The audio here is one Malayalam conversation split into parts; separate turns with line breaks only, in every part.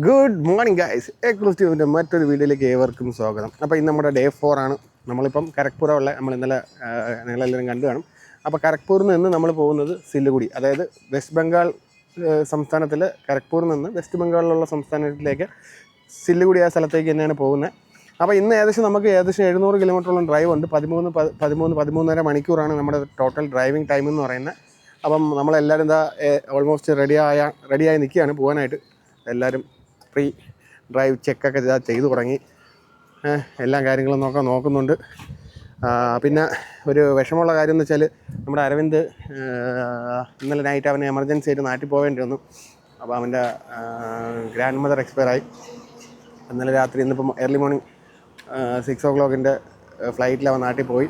Good morning guys. എക്ലൂസ്റ്റീവിൻ്റെ മറ്റൊരു വീഡിയോയിലേക്ക് ഏവർക്കും സ്വാഗതം. അപ്പോൾ ഇന്ന് നമ്മുടെ ഡേ 4 ആണ്. നമ്മളിപ്പം കരക്പൂറുള്ള നമ്മൾ ഇന്നലെ നിങ്ങളെല്ലാവരും കണ്ടു കാണും. അപ്പോൾ കരക്പൂരിൽ നിന്ന് നമ്മൾ പോകുന്നത് സിലിഗുഡി, അതായത് വെസ്റ്റ് ബംഗാൾ സംസ്ഥാനത്തിൽ കരക്പൂരിൽ നിന്ന് വെസ്റ്റ് ബംഗാളിലുള്ള സംസ്ഥാനത്തിലേക്ക് സിലിഗുഡി ആ സ്ഥലത്തേക്ക് തന്നെയാണ് പോകുന്നത്. അപ്പോൾ ഇന്ന് നമുക്ക് ഏകദേശം 700 കിലോമീറ്ററോളം ഡ്രൈവ് ഉണ്ട്. 13-13.5 മണിക്കൂറാണ് നമ്മുടെ ടോട്ടൽ ഡ്രൈവിംഗ് ടൈം എന്ന് പറയുന്നത്. അപ്പം നമ്മളെല്ലാവരും ഇതാ ഓൾമോസ്റ്റ് റെഡിയായി നിൽക്കുകയാണ് പോകാനായിട്ട്. എല്ലാവരും പ്രീ ഡ്രൈവ് ചെക്കൊക്കെ ചെയ്തു തുടങ്ങി. എല്ലാ കാര്യങ്ങളും നോക്കുന്നുണ്ട്. പിന്നെ ഒരു വിഷമമുള്ള കാര്യം എന്ന് വെച്ചാൽ നമ്മുടെ അരവിന്ദ് ഇന്നലെ നൈറ്റ് അവന് എമർജൻസി ആയിട്ട് നാട്ടിൽ പോവേണ്ടി വന്നു. അപ്പോൾ അവൻ്റെ ഗ്രാൻഡ് മദർ എക്സ്പയർ ആയി. ഇന്നലെ രാത്രി ഇന്നിപ്പം ഏർലി മോർണിംഗ് 6 o'clock ഫ്ലൈറ്റിൽ അവൻ നാട്ടിൽ പോയി.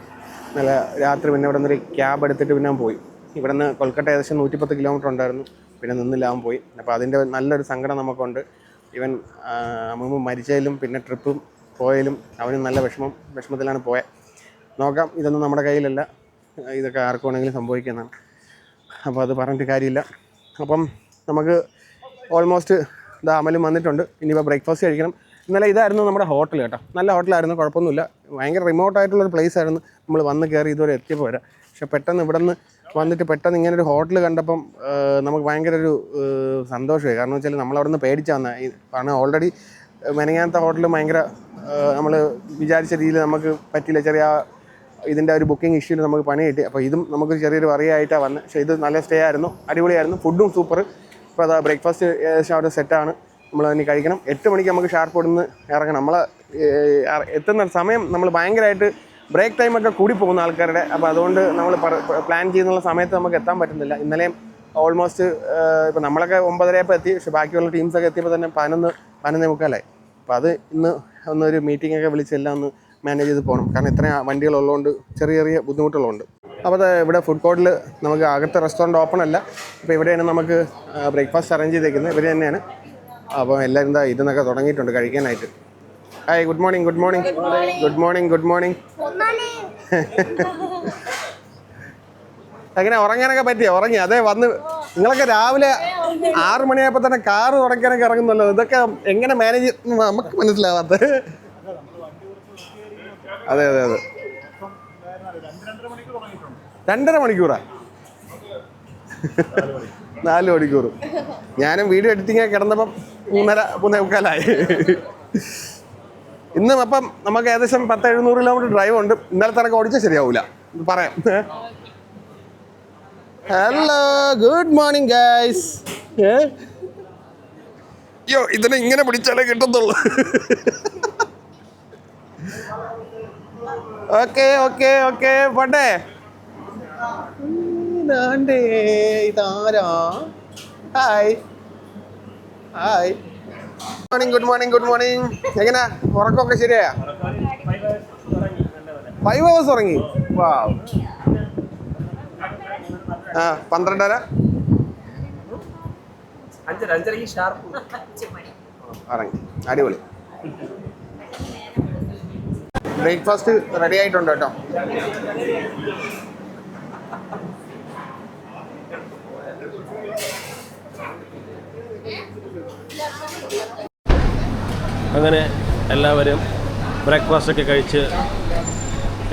ഇന്നലെ രാത്രി പിന്നെ ഇവിടെ നിന്നൊരു ക്യാബ് എടുത്തിട്ട് പിന്നെ അവൻ പോയി. ഇവിടെ നിന്ന് കൊൽക്കട്ട ഏകദേശം 110 കിലോമീറ്റർ ഉണ്ടായിരുന്നു. പിന്നെ നിന്നില്ല, അവൻ പോയി. അപ്പോൾ അതിൻ്റെ നല്ലൊരു സങ്കടം നമുക്കുണ്ട്. ഇവൻ മുമ്പ് മരിച്ചതിലും പിന്നെ ട്രിപ്പും പോയാലും അവന് നല്ല വിഷമത്തിലാണ് പോയത്. നോക്കാം, ഇതൊന്നും നമ്മുടെ കയ്യിലല്ല, ഇതൊക്കെ ആർക്കും വേണമെങ്കിലും സംഭവിക്കുന്നതാണ്. അപ്പോൾ അത് പറഞ്ഞിട്ട് കാര്യമില്ല. അപ്പം നമുക്ക് ഓൾമോസ്റ്റ് അമലും വന്നിട്ടുണ്ട്. ഇനിയിപ്പോൾ ബ്രേക്ക്ഫാസ്റ്റ് കഴിക്കണം. ഇന്നലെ ഇതായിരുന്നു നമ്മുടെ ഹോട്ടൽ കേട്ടോ. നല്ല ഹോട്ടലായിരുന്നു, കുഴപ്പമൊന്നുമില്ല. ഭയങ്കര റിമോട്ടായിട്ടുള്ളൊരു പ്ലേസ് ആയിരുന്നു. നമ്മൾ വന്ന് കയറി ഇതുവരെ എത്തിയപ്പോൾ വരാം. പക്ഷെ പെട്ടെന്ന് ഇവിടെ നിന്ന് വന്നിട്ട് പെട്ടെന്ന് ഇങ്ങനൊരു ഹോട്ടൽ കണ്ടപ്പം നമുക്ക് ഭയങ്കര ഒരു സന്തോഷമായി. കാരണം വെച്ചാൽ നമ്മളവിടെ നിന്ന് പേടിച്ച് വന്ന, കാരണം ഓൾറെഡി മെനങ്ങാനത്തെ ഹോട്ടൽ ഭയങ്കര നമ്മൾ വിചാരിച്ച രീതിയിൽ നമുക്ക് പറ്റില്ല. ചെറിയ ഇതിൻ്റെ ഒരു ബുക്കിംഗ് ഇഷ്യൂവിൽ നമുക്ക് പണി കിട്ടി. അപ്പോൾ ഇതും നമുക്ക് ചെറിയൊരു വറിയായിട്ടാണ് വന്നത്. പക്ഷേ ഇത് നല്ല സ്റ്റേ ആയിരുന്നു, അടിപൊളിയായിരുന്നു, ഫുഡും സൂപ്പർ. ഇപ്പോൾ അതാ ബ്രേക്ക്ഫാസ്റ്റ് ഏകദേശം അവിടെ സെറ്റാണ്. നമ്മൾ അതിന് കഴിക്കണം. 8 മണിക്ക് നമുക്ക് ഷാർപ്പ് ഇവിടുന്ന് ഇറങ്ങണം. നമ്മൾ എത്തുന്ന സമയം നമ്മൾ ഭയങ്കരമായിട്ട് ബ്രേക്ക് ടൈമൊക്കെ കൂടി പോകുന്ന ആൾക്കാരുടെ. അപ്പോൾ അതുകൊണ്ട് നമ്മൾ പ്ലാൻ ചെയ്യുന്ന സമയത്ത് നമുക്ക് എത്താൻ പറ്റുന്നില്ല. ഇന്നലെയും ഓൾമോസ്റ്റ് ഇപ്പോൾ നമ്മളൊക്കെ 9:30 എത്തി. പക്ഷേ ബാക്കിയുള്ള ടീംസൊക്കെ എത്തിയപ്പോൾ തന്നെ 11-11:45. അപ്പോൾ അത് ഇന്ന് ഒന്നൊരു മീറ്റിങ്ങൊക്കെ വിളിച്ച് എല്ലാം ഒന്ന് മാനേജ് ചെയ്ത് പോകണം. കാരണം ഇത്രയും വണ്ടികളുള്ളതുകൊണ്ട് ചെറിയ ബുദ്ധിമുട്ടുകളുണ്ട്. അപ്പോൾ ഇവിടെ ഫുഡ് കോർട്ടിൽ നമുക്ക് അകത്ത് റെസ്റ്റോറൻറ്റ് ഓപ്പൺ അല്ല. അപ്പോൾ ഇവിടെയാണ് നമുക്ക് ബ്രേക്ക്ഫാസ്റ്റ് അറേഞ്ച് ചെയ്തേക്കുന്നത്. ഇവർ തന്നെയാണ്. അപ്പോൾ എല്ലാവരും എന്താ ഇരുന്നൊക്കെ തുടങ്ങിയിട്ടുണ്ട് കഴിക്കാനായിട്ട്. Hi, good morning. എങ്ങനെ ഉറങ്ങാനൊക്കെ പറ്റിയോ? ഉറങ്ങി? അതെ, വന്ന് നിങ്ങളൊക്കെ രാവിലെ 6 മണിയായപ്പോൾ തന്നെ കാറ് തുടക്കാനൊക്കെ ഇറങ്ങുന്നല്ലോ. ഇതൊക്കെ എങ്ങനെ മാനേജ് നമുക്ക് മനസ്സിലാവാത്ത. അതെ 2.5 മണിക്കൂറാ? 4 മണിക്കൂർ. ഞാനും വീഡിയോ എഡിറ്റിങ്ങൊക്കെ കിടന്നപ്പം 3:30-3:45. ഇന്നും അപ്പം നമുക്ക് ഏകദേശം 10-700 കിലോമീറ്റർ ഡ്രൈവ് ഉണ്ട്. ഇന്നലെ തനക്ക് ഓടിച്ചാൽ ശരിയാവൂല, പറയാം. Hello, good morning guys. അയ്യോ, ഇതിനെ ഇങ്ങനെ പിടിച്ചാലേ കിട്ടത്തുള്ളൂ. ഓക്കെ പോട്ടെ. ഇതാരാ? ഹായ്. Good morning. എങ്ങനെ ഉറക്കമൊക്കെ ശരിയാ? 5 hours ഉറങ്ങി? വാ. 12:30 ഇറങ്ങി. അടിപൊളി. ബ്രേക്ക്ഫാസ്റ്റ് റെഡി ആയിട്ടുണ്ട് കേട്ടോ.
അങ്ങനെ എല്ലാവരും ബ്രേക്ക്ഫാസ്റ്റൊക്കെ കഴിച്ച്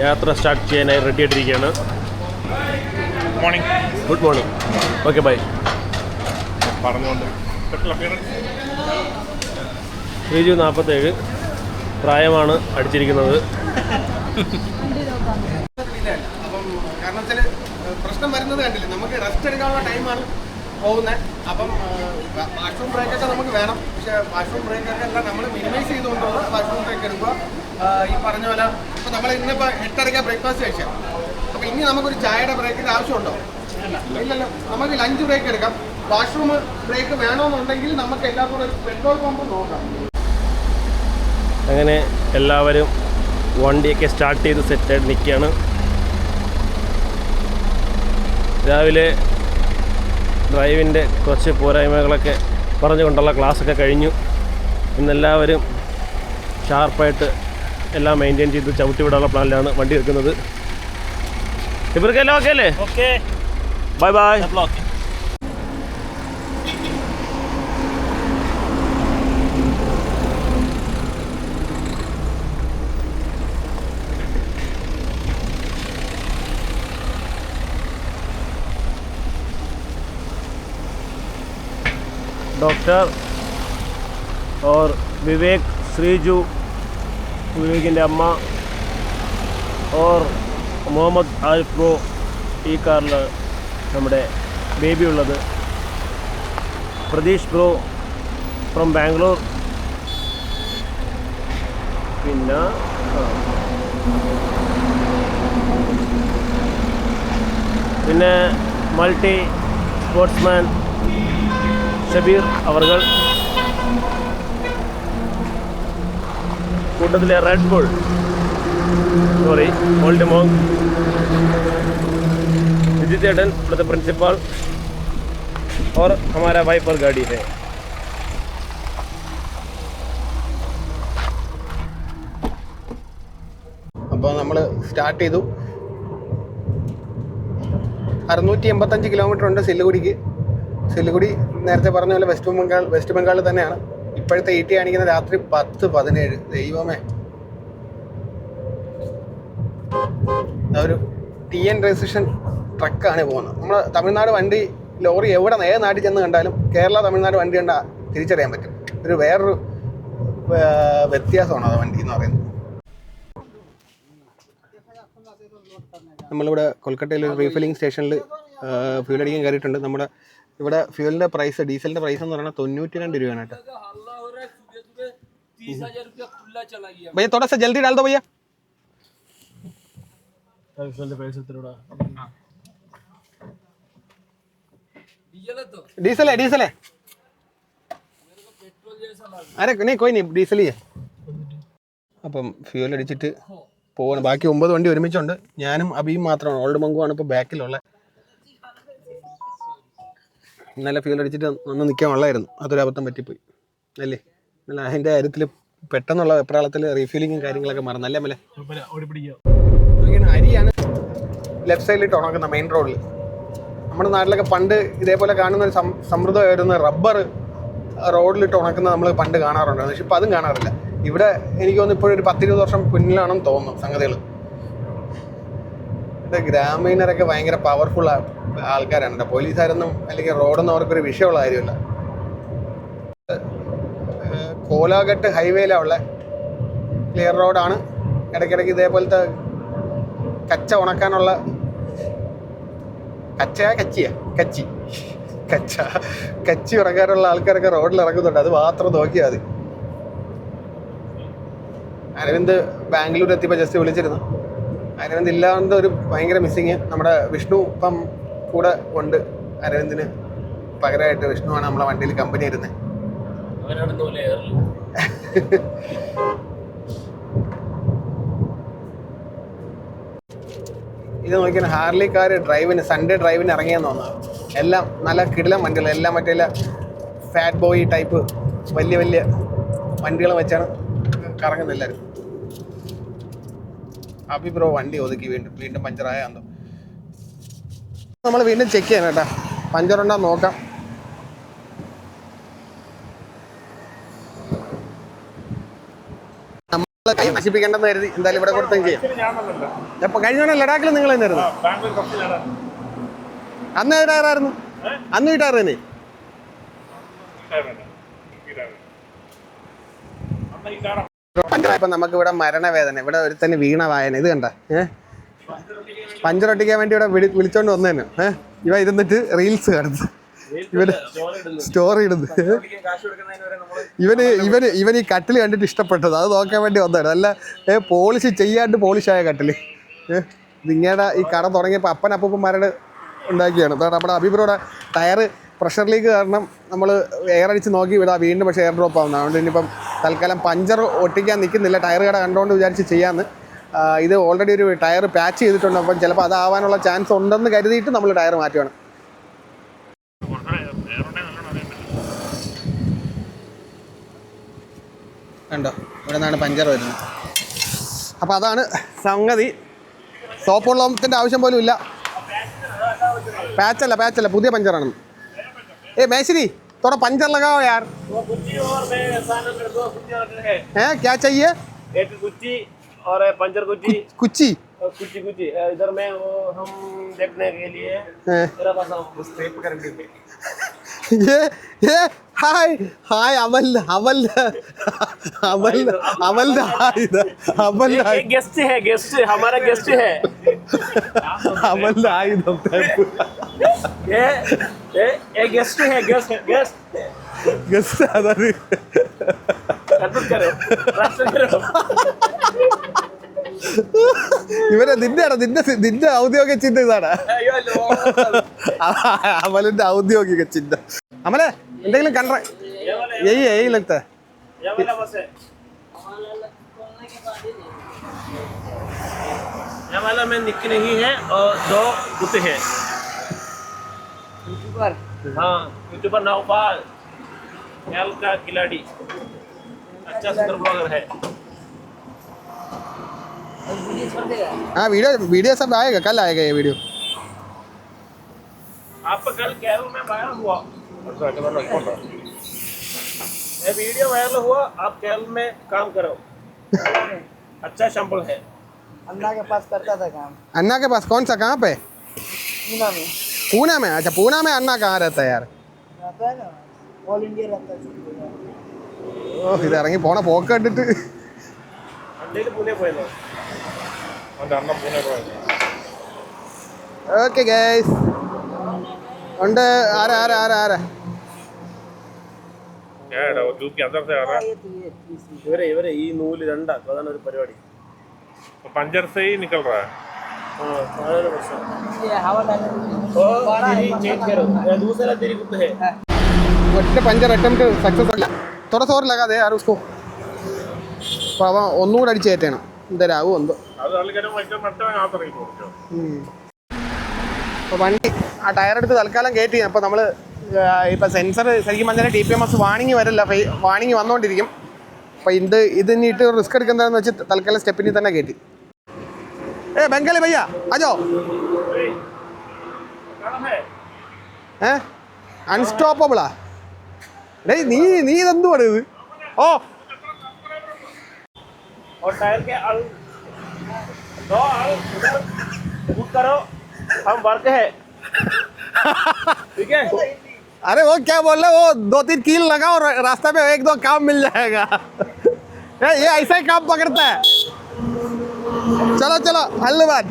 യാത്ര സ്റ്റാർട്ട് ചെയ്യാനായി റെഡി ആയിട്ടിരിക്കുകയാണ്. Good morning. Okay, bye. പറഞ്ഞുകൊണ്ട് 47 പ്രായമാണ് അടിച്ചിരിക്കുന്നത്.
അപ്പം കാരണം വെച്ചാൽ പ്രശ്നം വരുന്നത് കണ്ടില്ലേ, നമുക്ക് റെസ്റ്റ് എടുക്കാനുള്ള ടൈമാണ് പോകുന്നത്. അപ്പം വാഷ്റൂം ബ്രേക്കൊക്കെ നമുക്ക് വേണം. പക്ഷേ വാഷ്റൂം ബ്രേക്കൊക്കെ എല്ലാം നമ്മൾ മിനിമൈസ് ചെയ്തുകൊണ്ടുള്ള വാഷ്റൂം ബ്രേക്ക് എടുക്കുക. ഈ പറഞ്ഞ പോലെ ഇപ്പോൾ നമ്മൾ ഇന്നിപ്പോൾ 8:30 ബ്രേക്ക്ഫാസ്റ്റ് കഴിച്ചാൽ, അപ്പോൾ ഇനി നമുക്കൊരു ചായയുടെ ബ്രേക്കിൻ്റെ ആവശ്യമുണ്ടോ? ഇല്ലല്ലോ. നമുക്ക് ലഞ്ച് ബ്രേക്ക് എടുക്കാം. വാഷ്റൂം ബ്രേക്ക് വേണമെന്നുണ്ടെങ്കിൽ നമുക്ക് എല്ലാവർക്കും ഒരു പെട്രോൾ പമ്പ് നോക്കാം.
അങ്ങനെ എല്ലാവരും വണ്ടിയൊക്കെ സ്റ്റാർട്ട് ചെയ്ത് സെറ്റായിട്ട് നിൽക്കുകയാണ്. രാവിലെ ഡ്രൈവിൻ്റെ കുറച്ച് പോരായ്മകളൊക്കെ പറഞ്ഞുകൊണ്ടുള്ള ക്ലാസ്സൊക്കെ കഴിഞ്ഞു. ഇന്നെല്ലാവരും ഷാർപ്പായിട്ട് എല്ലാം മെയിൻറ്റെയിൻ ചെയ്ത് ചവിട്ടി വിടാനുള്ള പ്ലാനിലാണ് വണ്ടി എടുക്കുന്നത്. ഇവർക്കെല്ലാം ഓക്കെ അല്ലേ? Okay, by. डॉक्टर और विवेक श्रीजू വിവേകിൻ്റെ അമ്മ और മുഹമ്മദ് ആരിഫ് ബ്രോ ഈ കാറിൽ നമ്മുടെ ബേബി ഉള്ളത്. Pratheesh bro from Bangalore. പിന്നെ മൾട്ടി സ്പോർട്സ്മാൻ ഷബീർ അവർകൾ. കൂട്ടത്തിലെ റെഡ് ബുൾ ഓൾഡ് മോങ് വിജിത്തേട്ടൻ ഇവിടുത്തെ प्रिंसिपल और हमारा वाइपर गाड़ी है.
അപ്പോൾ നമ്മൾ സ്റ്റാർട്ട് ചെയ്തു. 685 കിലോമീറ്റർ ഉണ്ട് സില്ലുകുടിക്ക്. സില്ലുകുടി നേരത്തെ പറഞ്ഞ പോലെ വെസ്റ്റ് ബംഗാൾ തന്നെയാണ്. ഇപ്പോഴത്തെ ET കാണിക്കുന്ന രാത്രി 10-17. ദൈവമേ, ഒരു TN രജിസ്ട്രേഷൻ ട്രക്കാണ് പോകുന്നത്. നമ്മൾ തമിഴ്നാട് വണ്ടി ലോറി എവിടെ ഏത് നാട്ടിൽ ചെന്ന് കണ്ടാലും കേരള തമിഴ്നാട് വണ്ടി കണ്ടാൽ തിരിച്ചറിയാൻ പറ്റും. ഒരു വേറൊരു വ്യത്യാസമാണ് അത് വണ്ടി എന്ന് പറയുന്നത്. നമ്മളിവിടെ കൊൽക്കത്തയിൽ ഒരു റീഫില്ലിംഗ് സ്റ്റേഷനിൽ ഫ്യൂൽ അടിക്കാൻ കയറിയിട്ടുണ്ട്. നമ്മുടെ ഇവിടെ ഫ്യൂലിൻ്റെ പ്രൈസ്, ഡീസലിൻ്റെ പ്രൈസ് എന്ന് പറയുന്നത് 92 രൂപയാണ് കേട്ടോ. भैया थोड़ा सा जल्दी डाल दो भैया. डीजल है. अरे नहीं कोई नहीं, डीजल ही है. അപ്പം ഫ്യൂൽ അടിച്ചിട്ട് പോകണം. ബാക്കി 9 വണ്ടി ഒരുമിച്ചുണ്ട്. ഞാനും അബിയും മാത്രമാണ്. ഓൾഡ് മങ്കുമാണ് ഇപ്പോൾ ബാക്കിലുള്ള. ഇന്നലെ ഫ്യൂൽ അടിച്ചിട്ട് ഒന്ന് നിൽക്കാൻ ഉള്ളായിരുന്നു. അതൊരു അബദ്ധം പറ്റിപ്പോയി അല്ലേ. അല്ല, അതിൻ്റെ കാര്യത്തിൽ പെട്ടെന്നുള്ള വെപ്രാളത്തിൽ റീഫില്ലിങ്ങും കാര്യങ്ങളൊക്കെ മറന്നല്ലേ അല്ലേ. അരിയാണ് ലെഫ്റ്റ് സൈഡിലിട്ട് ഉണക്കുന്ന മെയിൻ റോഡിൽ. നമ്മുടെ നാട്ടിലൊക്കെ പണ്ട് ഇതേപോലെ കാണുന്ന ഒരു സമൃദ്ധമായിരുന്ന റബ്ബർ റോഡിലിട്ട് ഉണക്കുന്നത് നമ്മൾ പണ്ട് കാണാറുണ്ടായിരുന്നു. പക്ഷെ ഇപ്പം അതും കാണാറില്ല. ഇവിടെ എനിക്ക് തോന്നുന്നു ഇപ്പോഴൊരു 10-20 വർഷം പിന്നിലാണെന്ന് തോന്നുന്നു സംഗതികൾ. ഇവിടെ ഗ്രാമീണരൊക്കെ ഭയങ്കര പവർഫുൾ ആൾക്കാരാണ്. പോലീസുകാരൊന്നും അല്ലെങ്കിൽ റോഡൊന്നും അവർക്കൊരു വിഷയമുള്ള കാര്യമല്ല. കോലാഘട്ട് ഹൈവേയിലാണ് ഉള്ള ക്ലിയർ റോഡാണ്. ഇടയ്ക്കിടയ്ക്ക് ഇതേപോലത്തെ കച്ച ഉണക്കാനുള്ള കച്ചി ഉണക്കാനുള്ള ആൾക്കാരൊക്കെ റോഡിൽ ഇറങ്ങുന്നുണ്ട്. അത് മാത്രം നോക്കിയാൽ മതി. അരവിന്ദ് ബാംഗ്ലൂർ എത്തിയപ്പോൾ ജസ്റ്റ് വിളിച്ചിരുന്നു. അരവിന്ദ് ഇല്ലാണ്ട് ഒരു ഭയങ്കര മിസ്സിങ്. നമ്മുടെ വിഷ്ണു ഇപ്പം കൂടെ ഉണ്ട്. അരവിന്ദിന് പകരമായിട്ട് വിഷ്ണുവാണ് നമ്മളെ വണ്ടിയിൽ കമ്പനി ഇരുന്നത്. ഇത് നോക്കിയാൽ ഹാർലിക്കാർ സൺഡേ ഡ്രൈവിന് ഇറങ്ങിയെന്ന് തോന്നുന്നത്. എല്ലാം നല്ല കിടിലം വണ്ടികൾ. എല്ലാം മറ്റേ ഫാറ്റ് ബോയ് ടൈപ്പ് വലിയ വലിയ വണ്ടികൾ വെച്ചാണ് കറങ്ങുന്നത് എല്ലാവരും. അബി ബ്രോ വണ്ടി ഒതുക്കി വീണ്ടും പഞ്ചറായ എന്തോ. നമ്മൾ വീണ്ടും ചെക്ക് ചെയ്യണം കേട്ടോ, പഞ്ചറുണ്ടോ നോക്കാം. നമ്മൾ കൈ നശിപ്പിക്കേണ്ടെന്ന് കരുതി എന്തായാലും ഇവിടെ കൊടുത്തും ചെയ്യാം. എപ്പോൾ കഴിഞ്ഞ ലഡാക്കിൽ നിങ്ങൾ തന്നെയായിരുന്നു? അന്ന് ടയറായിരുന്നു. അന്ന് ഈ ടയർ തന്നെ. പഞ്ചറായപ്പോൾ നമുക്ക് ഇവിടെ മരണവേദന. ഇവിടെ ഒരു തന്നെ വീണ വായന. ഇത് കണ്ട പഞ്ചറൊട്ടിക്കാൻ വേണ്ടി ഇവിടെ വിളിച്ചോണ്ട് വന്നു തന്നെ. ഇവ ഇരുന്നിട്ട് റീൽസ് കാണുന്നു. ഇവന് സ്റ്റോറി ഇടുന്നു. ഇവന് ഈ കട്ടിൽ കണ്ടിട്ട് ഇഷ്ടപ്പെട്ടത്. അത് നോക്കാൻ വേണ്ടി വന്നതാണ്. നല്ല പോളിഷ് ചെയ്യാണ്ട് പോളിഷായ കട്ടിൽ. ഇതിങ്ങനെ ഈ കട തുടങ്ങിയപ്പോൾ അപ്പനപ്പൂപ്പന്മാരുടെ ഉണ്ടാക്കിയാണ്. നമ്മുടെ അഭിപ്രായ ടയറ് പ്രഷർ ലീക്ക് കാരണം നമ്മൾ എയർ അടിച്ച് നോക്കി വിടാം വീണ്ടും, പക്ഷേ എയർ ഡ്രോപ്പ് ആവുന്നത്. അതുകൊണ്ട് ഇനിയിപ്പം തൽക്കാലം പഞ്ചർ ഒട്ടിക്കാൻ നിൽക്കുന്നില്ല. ടയർ കട കണ്ടുകൊണ്ട് വിചാരിച്ച് ചെയ്യാമെന്ന്. ഇത് ഓൾറെഡി ഒരു ടയർ പാച്ച് ചെയ്തിട്ടുണ്ട്. അപ്പം ചിലപ്പോൾ അതാവാനുള്ള ചാൻസ് ഉണ്ടെന്ന് കരുതിയിട്ട് നമ്മൾ ടയർ മാറ്റുകയാണ്. കണ്ടോ, ഇവിടെ നിന്നാണ് പഞ്ചർ വരുന്നത്. അപ്പോൾ അതാണ് സംഗതി. സോപ്പുള്ളത്തിൻ്റെ ആവശ്യം പോലും ഇല്ല. പാച്ചല്ല, പുതിയ പഞ്ചറാണ്. मैसरी थोड़ा पंचर लगाओ यार। हैं क्या चाहिए?
एक कुच्ची और पंचर कुच्ची।
कुच्ची
इधर में वो हम देखने के लिए
ये हाय हाय अमल अमल अमल अमल आयुध अमल
ये गेस्ट है, गेस्ट हमारा गेस्ट है।
अमल आयुध
ये गेस्ट है, गेस्ट गेस्ट
ഗസ്റ്റ് അതാണ് ഇവരെ നിന്റെ ഔദ്യോഗിക ചിഹ്നം ഇതാണ് അമലിന്റെ ഔദ്യോഗിക ചിഹ്നം അമലെ എന്തെങ്കിലും കണ്ട ഏയ് ലഗ്താ
ये वाला में निक नहीं है और 2 कुत्ते हैं। हाँ यूट्यूबर नौफाल खेल का खिलाड़ी, अच्छा सुंदर ब्लॉगर है।
हाँ वीडियो सब आएगा, कल आएगा ये वीडियो।
आपका कल केरल में वायरल हुआ, ये वीडियो वायरल हुआ, आप केरल में काम करो, अच्छा शंबल है।
अन्ना के पास करता था काम।
अन्ना के पास कौन सा, कहाँ पे?
पूना में।
पूना में? अच्छा पूना में अन्ना कहाँ रहता है यार?
रहता है ना, ऑल इंडिया रहता है।
ഓ ഇത് ഇറങ്ങി പോണ പോക്ക് കണ്ടിട്ട്
അന്നേലും പൂനെ പോയല്ലോ, അവൻ്റെ അണ്ണൻ പൂനെ പോയത്.
ഓക്കെ ഗൈസ് ഉണ്ട്. ആരാ ആരാ ആരാ ആരാ
ഇവരെ ഈ നൂല് രണ്ടാക്കും, അതാണ് ഒരു പരിപാടി.
पंजर से ही निकल रहा है।
ये हवा डालने
दूसरा तेरी कुत्ते है।
ഒറ്റ പഞ്ചർ അറ്റംപ്റ്റ് സക്സസ് അല്ല. थोड़ा सा और लगा दे यार उसको. അപ്പോൾ അവൻ ഒന്നുകൂടെ അടിച്ച് കയറ്റണം, എന്തരാവും എന്തോ. അപ്പോൾ വണ്ടി ആ ടയർ എടുത്ത് തൽക്കാലം കയറ്റി. അപ്പോൾ നമ്മൾ ഇപ്പോൾ സെൻസർ ശരിക്കും പറഞ്ഞാൽ TPMS വാണിംഗ് വരില്ല, വാണിംഗ് വന്നുകൊണ്ടിരിക്കും. അപ്പോൾ ഇത് ഇനിയിട്ട് റിസ്ക് എടുക്കുന്നതെന്ന് വെച്ച് തൽക്കാലം സ്റ്റെപ്പിനി തന്നെ കയറ്റി. ബംഗാളി ഭയ്യ അജോ അൺസ്റ്റോപ്പബിളാ ഡേയ് നീ ഇതെന്തുവാണ് ഇത്? ഓ
और टायर के दो बुक करो, हम वर्क है, ठीक है?
अरे वो क्या बोल रहे, वो 2-3 कील लगाओ, रास्ते में 1-2 काम मिल जाएगा. ये ऐसा ही काम पकड़ता है. चलो चलो धन्यवाद.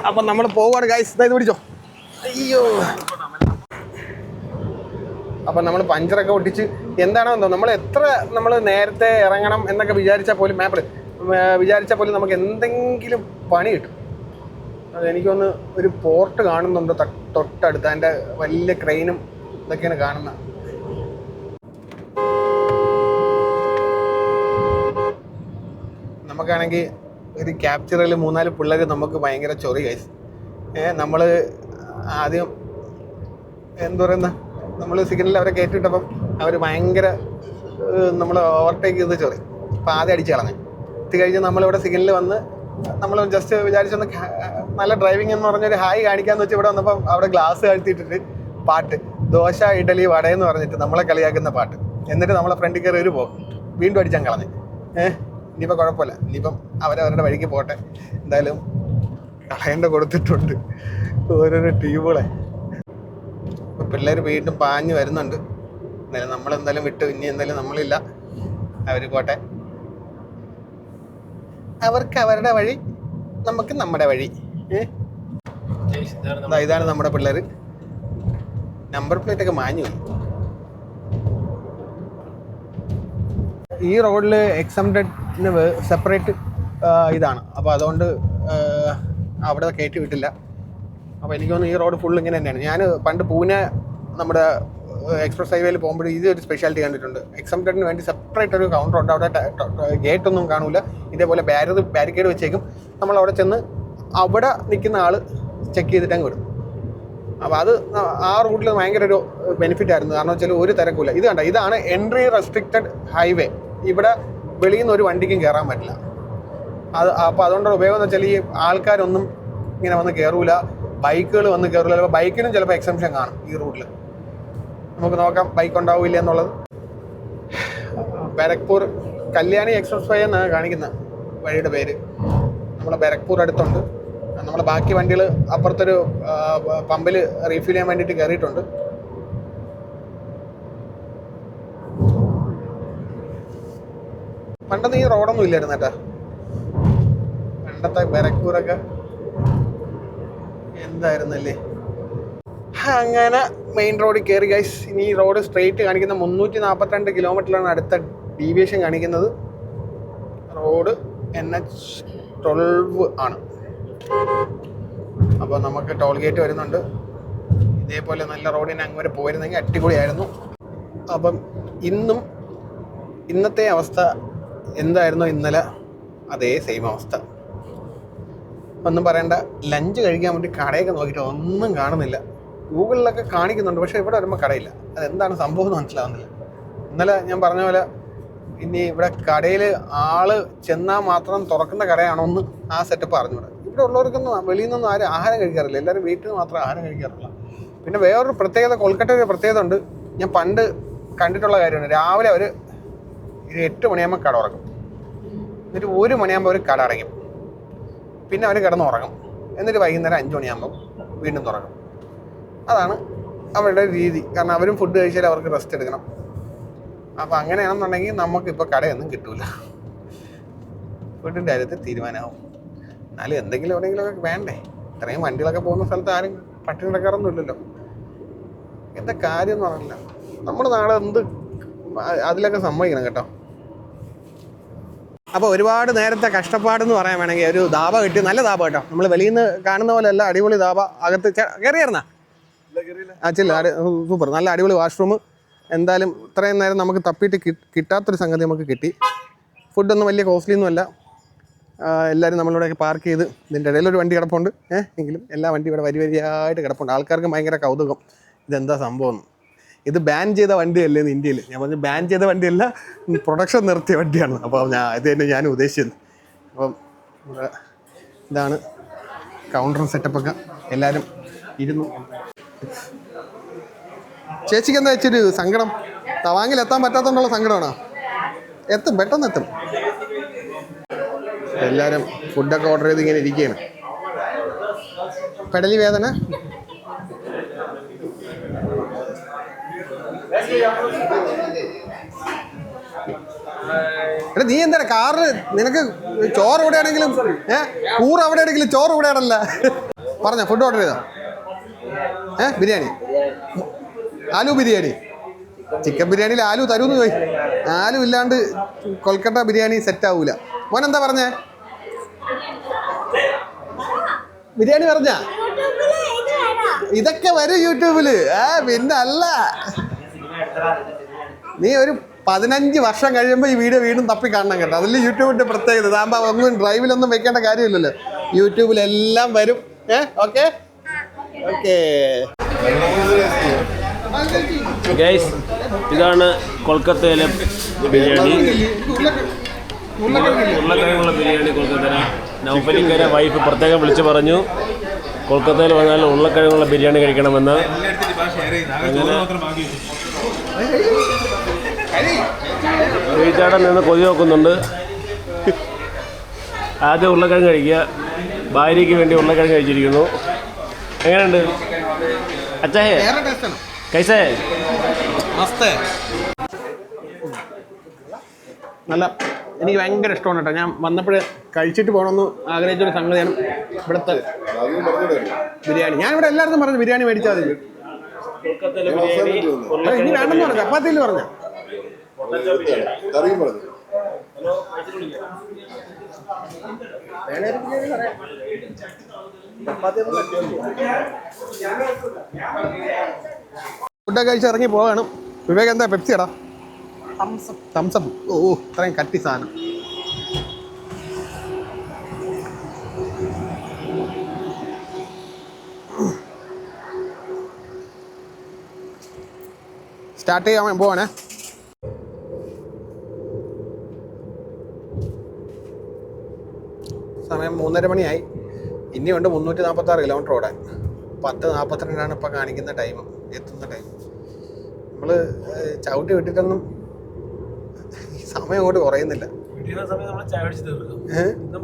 അപ്പം നമ്മൾ പോവാണ് ഗൈസ്. ഇത് പിടിച്ചോ. അയ്യോ. അപ്പം നമ്മൾ പഞ്ചറൊക്കെ ഒട്ടിച്ച് എന്താണോ എന്തോ നമ്മൾ എത്ര നമ്മൾ നേരത്തെ ഇറങ്ങണം എന്നൊക്കെ വിചാരിച്ചാൽ പോലും വിചാരിച്ചാൽ പോലും നമുക്ക് എന്തെങ്കിലും പണി കിട്ടും. അതെനിക്കൊന്ന് ഒരു പോർട്ട് കാണുന്നുണ്ട് തൊട്ടടുത്ത്, അതിൻ്റെ വലിയ ക്രെയിനും ഇതൊക്കെയാണ് കാണുന്നത്. നമുക്കാണെങ്കിൽ ഒരു ക്യാപ്ചറിൽ 3-4 പിള്ളേർ നമുക്ക് ഭയങ്കര ചൊറി ഗൈസ്. നമ്മൾ ആദ്യം എന്താ പറയുന്ന നമ്മൾ സിഗ്നലിൽ അവരെ കയറ്റിയിട്ടപ്പം അവർ ഭയങ്കര നമ്മൾ ഓവർടേക്ക് ചെയ്ത് ചൊറി. അപ്പോൾ ആദ്യം അടിച്ച് കളഞ്ഞു. എത്തി കഴിഞ്ഞ് നമ്മളിവിടെ സിഗ്നലിൽ വന്ന് നമ്മൾ ജസ്റ്റ് വിചാരിച്ചൊന്ന് നല്ല ഡ്രൈവിംഗ് എന്ന് പറഞ്ഞൊരു ഹായ് കാണിക്കാമെന്ന് വെച്ച് ഇവിടെ വന്നപ്പം അവിടെ ഗ്ലാസ് താഴ്ത്തിയിട്ടിട്ട് പാട്ട് ദോശ ഇഡലി വടയെന്ന് പറഞ്ഞിട്ട് നമ്മളെ കളിയാക്കുന്ന പാട്ട്. എന്നിട്ട് നമ്മളെ ഫ്രണ്ടിൽ കയറി ഒരു പോകും, വീണ്ടും അടിച്ചാൽ കളഞ്ഞ്. ഇനിയിപ്പോൾ കുഴപ്പമില്ല, ഇനിയിപ്പം അവരവരുടെ വഴിക്ക് പോട്ടെ. എന്തായാലും കളയേണ്ട കൊടുത്തിട്ടുണ്ട് ഓരോരോ ടീമുകളെ. ഇപ്പോൾ പിള്ളേർ വീണ്ടും പാഞ്ഞ് വരുന്നുണ്ട്. എന്തായാലും നമ്മളെന്തായാലും വിട്ടു, ഇനി എന്തായാലും നമ്മളില്ല, അവർ പോട്ടെ. അവർക്ക് അവരുടെ വഴി, നമുക്ക് നമ്മുടെ വഴി. ഇതാണ് നമ്മുടെ പിള്ളേർ. നമ്പർ പ്ലേറ്റ് ഒക്കെ മാഞ്ഞു പോയി. ഈ റോഡിൽ എക്സംപ്റ്റഡിന് സെപ്പറേറ്റ് ഇതാണ്. അപ്പോൾ അതുകൊണ്ട് അവിടെ കയറ്റി വിട്ടില്ല. അപ്പോൾ എനിക്ക് തോന്നുന്നു ഈ റോഡ് ഫുൾ ഇങ്ങനെ തന്നെയാണ്. ഞാൻ പണ്ട് പൂനെ നമ്മുടെ എക്സ്പ്രസ് ഹൈവേയിൽ പോകുമ്പോൾ ഇതൊരു സ്പെഷ്യാലിറ്റി കണ്ടിട്ടുണ്ട്. എക്സംപ്റ്റഡിന് വേണ്ടി സെപ്പറേറ്റ് ഒരു കൗണ്ടർ ഉണ്ട്. അവിടെ ഗേറ്റൊന്നും കാണില്ല, ഇതേപോലെ ബാരിക്കേഡ് വെച്ചേക്കും. നമ്മളവിടെ ചെന്ന് അവിടെ നിൽക്കുന്ന ആൾ ചെക്ക് ചെയ്തിട്ടങ്ങ് വിടും. അപ്പോൾ അത് ആ റൂട്ടിൽ ഭയങ്കര ഒരു ബെനിഫിറ്റ് ആയിരുന്നു. കാരണം വെച്ചാൽ ഒരു തിരക്കില്ല. ഇത് കണ്ട, ഇതാണ് എൻട്രി റെസ്ട്രിക്റ്റഡ് ഹൈവേ. ഇവിടെ വെളിയിൽ നിന്ന് ഒരു വണ്ടിക്കും കയറാൻ പറ്റില്ല. അപ്പോൾ അതുകൊണ്ടുള്ള ഉപയോഗം എന്ന് വെച്ചാൽ ഈ ആൾക്കാരൊന്നും ഇങ്ങനെ വന്ന് കയറൂല, ബൈക്കുകൾ വന്ന് കയറില്ല. ചിലപ്പോൾ ബൈക്കിനും ചിലപ്പോൾ എക്സംപ്ഷൻ കാണും ഈ റൂട്ടിൽ. നമുക്ക് നോക്കാം ബൈക്ക് ഉണ്ടാവില്ല എന്നുള്ളത്. ബാരക്പൂർ കല്യാണി എക്സ്പ്രസ് വേ എന്നാണ് കാണിക്കുന്ന വഴിയുടെ പേര്. നമ്മളെ ബാരക്പൂർ അടുത്തുണ്ട്. നമ്മൾ ബാക്കി വണ്ടികൾ അപ്പുറത്തൊരു പമ്പിൽ റീഫിൽ ചെയ്യാൻ വേണ്ടിയിട്ട് കയറിയിട്ടുണ്ട്. പണ്ടൊന്നും ഈ റോഡൊന്നും ഇല്ലായിരുന്നു കേട്ടാ. പണ്ടത്തെ ബരക്കൂറൊക്കെ എന്തായിരുന്നല്ലേ. അങ്ങനെ മെയിൻ റോഡിൽ കയറി ഗൈസ്. ഇനി ഈ റോഡ് സ്ട്രെയിറ്റ് കാണിക്കുന്ന 342 കിലോമീറ്ററിലാണ് അടുത്ത ഡീവിയേഷൻ കാണിക്കുന്നത്. റോഡ് NH12 ആണ്. അപ്പോൾ നമുക്ക് ടോൾ ഗേറ്റ് വരുന്നുണ്ട്. ഇതേപോലെ നല്ല റോഡിന് അങ്ങ് വരെ പോയിരുന്നെങ്കിൽ അടിപൊളിയായിരുന്നു. അപ്പം ഇന്നത്തെ അവസ്ഥ എന്തായിരുന്നു ഇന്നലെ, അതേ സെയിം അവസ്ഥ. ഒന്നും പറയണ്ട. ലഞ്ച് കഴിക്കാൻ വേണ്ടി കടയൊക്കെ നോക്കിയിട്ട് ഒന്നും കാണുന്നില്ല. ഗൂഗിളിലൊക്കെ കാണിക്കുന്നുണ്ട്, പക്ഷേ ഇവിടെ വരുമ്പോൾ കടയില്ല. അതെന്താണ് സംഭവം എന്ന് മനസ്സിലാവുന്നില്ല. ഇന്നലെ ഞാൻ പറഞ്ഞ പോലെ ഇനി ഇവിടെ കടയിൽ ആള് ചെന്നാൽ മാത്രം തുറക്കുന്ന കടയാണോ എന്ന് ആ സെറ്റപ്പ് അറിഞ്ഞൂടെ. ഇവിടെ ഉള്ളവർക്കൊന്നും വെളിയിൽ നിന്നൊന്നും ആരും ആഹാരം കഴിക്കാറില്ല. എല്ലാവരും വീട്ടിൽ നിന്ന് മാത്രമേ ആഹാരം കഴിക്കാറില്ല. പിന്നെ വേറൊരു പ്രത്യേകത, കൊൽക്കട്ടയിൽ ഒരു പ്രത്യേകത ഉണ്ട്. ഞാൻ പണ്ട് കണ്ടിട്ടുള്ള കാര്യമാണ്. രാവിലെ ഒരു 8 മണിയാകുമ്പോൾ കട ഉറങ്ങും. എന്നിട്ട് 1 മണിയാകുമ്പോൾ അവർ കട അടയ്ക്കും. പിന്നെ അവർ കിടന്ന് ഉറങ്ങും. എന്നിട്ട് വൈകുന്നേരം 5 മണിയാകുമ്പോൾ വീണ്ടും തുറക്കും. അതാണ് അവരുടെ രീതി. കാരണം അവരും ഫുഡ് കഴിച്ചാൽ അവർക്ക് റെസ്റ്റ് എടുക്കണം. അപ്പോൾ അങ്ങനെയാണെന്നുണ്ടെങ്കിൽ നമുക്കിപ്പോൾ കടയൊന്നും കിട്ടൂല. ഫുഡിൻ്റെ കാര്യത്തിൽ തീരുമാനമാവും. എന്നാലും എന്തെങ്കിലും എവിടെയെങ്കിലുമൊക്കെ വേണ്ടേ. ഇത്രയും വണ്ടികളൊക്കെ പോകുന്ന സ്ഥലത്ത് ആരും പട്ടിണി കിടക്കാറൊന്നും ഇല്ലല്ലോ. എന്താ കാര്യം എന്ന് പറഞ്ഞില്ല. നമ്മുടെ നാട് എന്ത് അതിലൊക്കെ സമ്മതിക്കണം കേട്ടോ. അപ്പോൾ ഒരുപാട് നേരത്തെ കഷ്ടപ്പാടെന്ന് പറയാൻ വേണമെങ്കിൽ ഒരു ധാബ കിട്ടി. നല്ല ധാബ കേട്ടോ. നമ്മൾ വെളിയിൽ നിന്ന് കാണുന്ന പോലെ അല്ല, അടിപൊളി ധാബ. അകത്ത് കയറിയായിരുന്നാ? ചില്ല, സൂപ്പർ. നല്ല അടിപൊളി വാഷ്റൂം. എന്തായാലും ഇത്രയും നേരം നമുക്ക് തപ്പിയിട്ട് കിട്ടാത്തൊരു സംഗതി നമുക്ക് കിട്ടി. ഫുഡൊന്നും വലിയ കോസ്റ്റ്ലി ഒന്നും അല്ല. എല്ലാവരും നമ്മളിവിടെയൊക്കെ പാർക്ക് ചെയ്ത്, ഇതിൻ്റെ ഇടയിലൊരു വണ്ടി കിടപ്പുണ്ട്. എങ്കിലും എല്ലാ വണ്ടി ഇവിടെ വരിയായിട്ട് കിടപ്പുണ്ട്. ആൾക്കാർക്ക് ഭയങ്കര കൗതുകം, ഇതെന്താ സംഭവം. ഇത് ബാൻ ചെയ്ത വണ്ടിയല്ലേ ഇന്ത്യയിൽ. ഞാൻ പറഞ്ഞു ബാൻ ചെയ്ത വണ്ടിയല്ല, പ്രൊഡക്ഷൻ നിർത്തിയ വണ്ടിയാണ്. അപ്പോൾ ഇത് തന്നെ ഞാൻ ഉദ്ദേശിച്ചത്. അപ്പം ഇതാണ് കൗണ്ടറും സെറ്റപ്പൊക്കെ. എല്ലാവരും ഇരുന്നു. ചേച്ചിക്ക് എന്താ വെച്ചൊരു സങ്കടം? തവാങ്ങിൽ എത്താൻ പറ്റാത്തതുകൊണ്ടുള്ള സങ്കടമാണോ? എത്തും, പെട്ടെന്ന് എത്തും. എല്ലാവരും ഫുഡൊക്കെ ഓർഡർ ചെയ്ത് ഇങ്ങനെ ഇരിക്കുകയാണ്. പെടലി വേദന. എടാ നീ എന്താ കാറിൽ നിനക്ക് ചോറ് എവിടെയാണെങ്കിലും കൂറ് എവിടെയാണെങ്കിലും ചോറ് ഇവിടെയാണല്ല. പറഞ്ഞോ, ഫുഡ് ഓർഡർ ചെയ്തോ? ബിരിയാണി, ആലു ബിരിയാണി. ചിക്കൻ ബിരിയാണിയിൽ ആലു തരൂന്ന് ചോദിച്ചു. ആലു ഇല്ലാണ്ട് കൊൽക്കട്ട ബിരിയാണി സെറ്റ് ആവൂല. മോൻ എന്താ പറഞ്ഞേ? ബിരിയാണി പറഞ്ഞ ഇതൊക്കെ വരും യൂട്യൂബില്. പിന്നെ അല്ല, നീ ഒരു 15 വർഷം കഴിയുമ്പോൾ ഈ വീഡിയോ വീണ്ടും തപ്പി കാണണം കേട്ടോ. അതിൽ യൂട്യൂബിന്റെ പ്രത്യേകത. ഇതാകുമ്പോൾ ഒന്നും ഡ്രൈവിലൊന്നും വെക്കേണ്ട കാര്യമില്ലല്ലോ. യൂട്യൂബിലെല്ലാം വരും. ഓക്കെ ഓക്കെ
ഗൈസ്, ഇതാണ് കൊൽക്കത്തയിലെ ബിരിയാണി. ഉരുളക്കിഴങ്ങുള്ള ബിരിയാണി കൊൽക്കത്തയിലെ. നൗഫലിക്കര വൈഫ് പ്രത്യേകം വിളിച്ചു പറഞ്ഞു കൊൽക്കത്തയിൽ വന്നാൽ ഉരുളക്കിഴങ്ങുള്ള ബിരിയാണി കഴിക്കണമെന്ന്. അങ്ങനെ വീച്ചാടൻ നിന്ന് കൊതി നോക്കുന്നുണ്ട്. ആദ്യം ഉരുളക്കിഴങ്ങ് കഴിക്കുക. ഭാര്യയ്ക്ക് വേണ്ടി ഉരുളക്കിഴങ്ങ് കഴിച്ചിരിക്കുന്നു. എങ്ങനെയുണ്ട് അച്ഛേ? കൈസേ?
നല്ല, എനിക്ക് ഭയങ്കര ഇഷ്ടമാണ് കേട്ടോ. ഞാൻ വന്നപ്പോഴേ കഴിച്ചിട്ട് പോകണമെന്ന് ആഗ്രഹിച്ചൊരു സംഗതിയാണ് ഇവിടുത്തെ ബിരിയാണി. ഞാനിവിടെ എല്ലായിടത്തും പറഞ്ഞു ബിരിയാണി മേടിച്ചാൽ മതി. ഇനി വേണ്ടെന്ന് പറഞ്ഞു, ചപ്പാത്തിയിൽ പറഞ്ഞ ഫുഡൊക്കെ കഴിച്ച് ഇറങ്ങി പോവാണ്. വിവേക് എന്താ പെപ്സി എടാ? തംസപ്പ്. ഓ, ഇത്രയും കട്ടി സാധനം. സ്റ്റാർട്ട് ചെയ്യാൻ പോവാണേ. സമയം 3:30 മണിയായി. ഇനിയുണ്ട് 346 കിലോമീറ്റർ ഓടാൻ. 10:42 ഇപ്പോൾ കാണിക്കുന്ന ടൈം, എത്തുന്ന ടൈം. നമ്മൾ ചവിട്ടി വിട്ടിട്ടൊന്നും സമയം അങ്ങോട്ട് കുറയുന്നില്ല. ഇന്ന്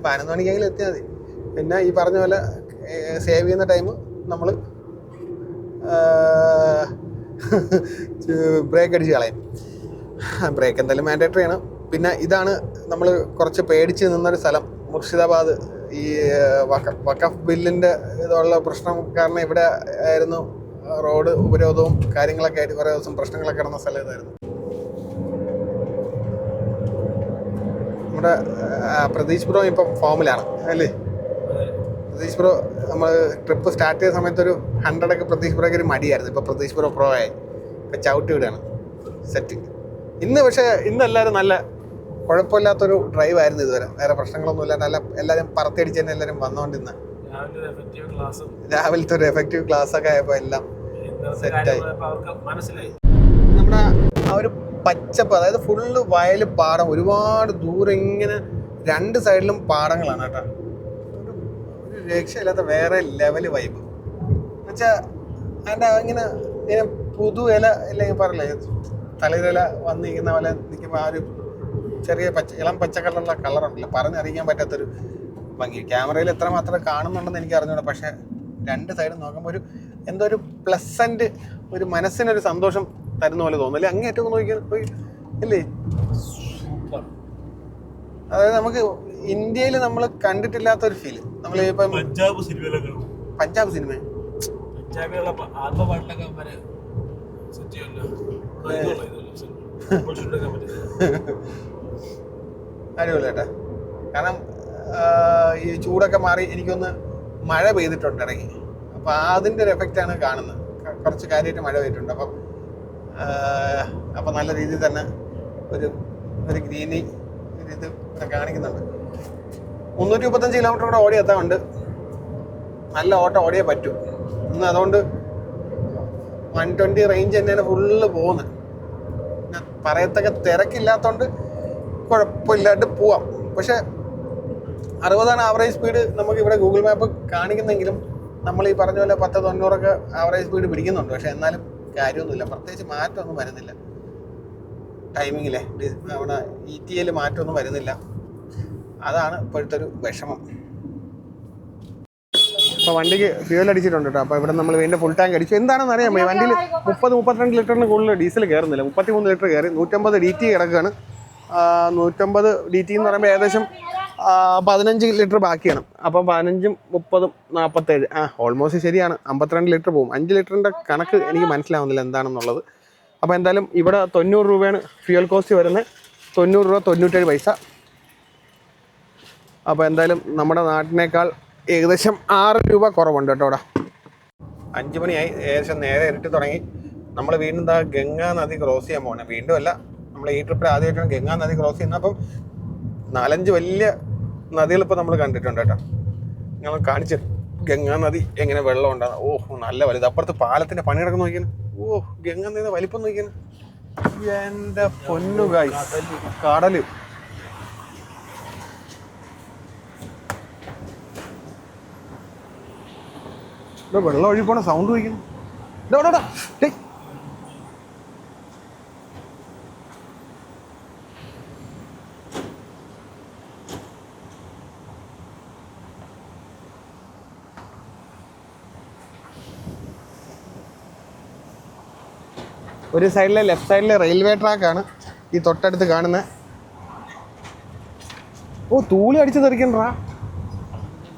11 മണിക്കെങ്കിലും എത്തിയാൽ മതി. പിന്നെ ഈ പറഞ്ഞ പോലെ സേവ് ചെയ്യുന്ന ടൈം നമ്മൾ ബ്രേക്ക് അടിച്ച് കളയും. ബ്രേക്ക് എന്തായാലും മാൻഡേറ്ററി ആണ്. പിന്നെ ഇതാണ് നമ്മൾ കുറച്ച് പേടിച്ച് നിന്നൊരു സ്ഥലം, മുർഷിദാബാദ്. ഈ വഖഫ് ബില്ലിൻ്റെ ഇതുള്ള പ്രശ്നം കാരണം ഇവിടെ ആയിരുന്നു റോഡ് ഉപരോധവും കാര്യങ്ങളൊക്കെ ആയിട്ട് കുറേ ദിവസം പ്രശ്നങ്ങളൊക്കെ നടന്ന സ്ഥലം ഇതായിരുന്നു. നമ്മുടെ പ്രതീഷ് ബ്രോ ഇപ്പം ഫോമിലാണ് അല്ലേ? പ്രതീഷ് ബ്രോ നമ്മൾ ട്രിപ്പ് സ്റ്റാർട്ട് ചെയ്ത സമയത്തൊരു 100 പ്രതീഷ് ബ്രോയ്ക്ക് ഒരു മടിയായിരുന്നു. ഇപ്പോൾ പ്രതീഷ് ബ്രോ പ്രോ ആയി, ഇപ്പം ചവിട്ടി വിടുകയാണ് സെറ്റ്. പക്ഷേ ഇന്ന് എല്ലാവരും നല്ല കുഴപ്പമില്ലാത്തൊരു ഡ്രൈവ് ആയിരുന്നു ഇതുവരെ. വേറെ പ്രശ്നങ്ങളൊന്നും ഇല്ല. നല്ല എല്ലാവരും പറത്തിയടിച്ച് തന്നെ എല്ലാവരും വന്നുകൊണ്ടിരുന്ന രാവിലത്തെ ഒരു എഫക്റ്റീവ് ക്ലാസ് ഒക്കെ ആയപ്പോൾ എല്ലാം സെറ്റായി. നമ്മുടെ ആ ഒരു പച്ചപ്പ്, അതായത് ഫുള്ള് വയൽ, പാടം, ഒരുപാട് ദൂരം ഇങ്ങനെ 2 സൈഡിലും പാടങ്ങളാണ് കേട്ടോ. ഒരു രക്ഷയില്ലാത്ത വേറെ ലെവല് വൈബ് എന്നുവെച്ചാൽ അതിൻ്റെ ഇങ്ങനെ പുതു ഇല ഇല്ലെങ്കിൽ പറയില്ലേ, തളിരില വന്നിരിക്കുന്ന പോലെ നിൽക്കുമ്പോൾ ആ ഒരു ചെറിയ ഇളം പച്ച കളറുള്ള കളറുണ്ടല്ലോ, പറഞ്ഞറിയിക്കാൻ പറ്റാത്തൊരു ഭംഗി. ക്യാമറയിൽ എത്രമാത്രം കാണുന്നുണ്ടെന്ന് എനിക്ക് അറിഞ്ഞൂടാ. പക്ഷേ 2 സൈഡും നോക്കുമ്പോൾ എന്തോ ഒരു പ്ലസൻറ്റ്, ഒരു മനസ്സിനൊരു സന്തോഷം തരുന്ന പോലെ തോന്നുന്നു അല്ലേ? അങ്ങേറ്റം നോക്കി അല്ലേ? അതായത് നമുക്ക് ഇന്ത്യയിൽ നമ്മൾ കണ്ടിട്ടില്ലാത്തൊരു ഫീല്. നമ്മൾ ഇപ്പം പഞ്ചാബ് സിനിമ അടിപൊളിയാട്ടാ. കാരണം ഈ ചൂടൊക്കെ മാറി എനിക്കൊന്ന് മഴ പെയ്തിട്ടുണ്ട് ഇടയ്ക്ക്. അപ്പോൾ അതിൻ്റെ ഒരു എഫക്റ്റാണ് കാണുന്നത്. കുറച്ച് കാര്യമായിട്ട് മഴ പെയ്തിട്ടുണ്ട്. അപ്പം നല്ല രീതിയിൽ തന്നെ ഒരു ഗ്രീനി ഒരു ഇത് കാണിക്കുന്നുണ്ട്. 335 കിലോമീറ്റർ കൂടെ ഓടി എത്താറുണ്ട്. നല്ല ഓട്ടം ഓടിയേ പറ്റൂ ഇന്ന്. അതുകൊണ്ട് 120 റേഞ്ച് തന്നെയാണ് ഫുള്ള് പോകുന്നത്. പിന്നെ പറയത്തൊക്കെ തിരക്കില്ലാത്തതുകൊണ്ട് കുഴപ്പമില്ലാണ്ട് പോവാം. പക്ഷേ 60 ആവറേജ് സ്പീഡ് നമുക്ക് ഇവിടെ ഗൂഗിൾ മാപ്പ് കാണിക്കുന്നെങ്കിലും നമ്മൾ ഈ പറഞ്ഞ പോലെ 10-90 ആവറേജ് സ്പീഡ് പിടിക്കുന്നുണ്ട്. പക്ഷേ എന്നാലും കാര്യമൊന്നുമില്ല, പ്രത്യേകിച്ച് മാറ്റമൊന്നും വരുന്നില്ല. ടൈമിങ്ങിലെ നമ്മുടെ ETA മാറ്റമൊന്നും വരുന്നില്ല. അതാണ് ഇപ്പോഴത്തെ ഒരു വിഷമം. അപ്പോൾ വണ്ടിക്ക് ഫ്യൂൽ അടിച്ചിട്ടുണ്ട് കേട്ടോ. അപ്പോൾ ഇവിടെ നമ്മൾ വീണ്ടും ഫുൾ ടാങ്ക് അടിച്ചു. എന്താണെന്ന് അറിയാം, വണ്ടിയിൽ 30-32 ലിറ്ററിന് കൂടുതൽ ഡീസൽ കയറുന്നില്ല. 33 ലിറ്റർ കയറി. 150 DT കിടക്കുകയാണ്. 150 DT എന്ന് പറയുമ്പോൾ ഏകദേശം 15 ലിറ്റർ ബാക്കിയാണ്. അപ്പം 15, 30, 47 ഓൾമോസ്റ്റ് ശരിയാണ്. 52 ലിറ്റർ പോകും. 5 ലിറ്ററിൻ്റെ കണക്ക് എനിക്ക് മനസ്സിലാവുന്നില്ല എന്താണെന്നുള്ളത്. അപ്പോൾ എന്തായാലും ഇവിടെ 90 രൂപയാണ് ഫ്യൂൽ കോസ്റ്റ് വരുന്നത്. 90 രൂപ 97 പൈസ. അപ്പോൾ എന്തായാലും നമ്മുടെ നാട്ടിനേക്കാൾ ഏകദേശം 6 രൂപ കുറവുണ്ട് കേട്ടോ. ഇവിടെ 5 മണിയായി, ഏകദേശം നേരെ ഇരുട്ടി തുടങ്ങി. നമ്മൾ വീണ്ടും ഗംഗാ നദി ക്രോസ് ചെയ്യാൻ പോകണം. വീണ്ടും അല്ല, നമ്മൾ ഈ ട്രിപ്പിൽ ആദ്യമായിട്ടാണ് ഗംഗാ നദി ക്രോസ് ചെയ്യുന്നത്. അപ്പം 4-5 വലിയ നദികളിപ്പോൾ നമ്മൾ കണ്ടിട്ടുണ്ട് കേട്ടോ. ഞങ്ങൾ കാണിച്ചു ഗംഗാ നദി എങ്ങനെ വെള്ളം ഉണ്ടാകും. ഓഹ് നല്ല വലുത്. അപ്പുറത്ത് പാലത്തിൻ്റെ പണി കിടക്കുന്ന നോക്കിയാണ്. ഓഹ് ഗംഗാ നദിയുടെ വലിപ്പം നോക്കിയാണ്. എൻ്റെ പൊന്നു ഗായ്സ്, കടല്. ഇവിടെ വെള്ളം ഒഴിപ്പോണ സൗണ്ട് വയ്ക്കുന്നു. ഒരു സൈഡിലെ ലെഫ്റ്റ് സൈഡിലെ റെയിൽവേ ട്രാക്കാണ് ഈ തൊട്ടടുത്ത് കാണുന്നത്. ഓ, തൂളി അടിച്ചു തെറിക്കണ്ടാ,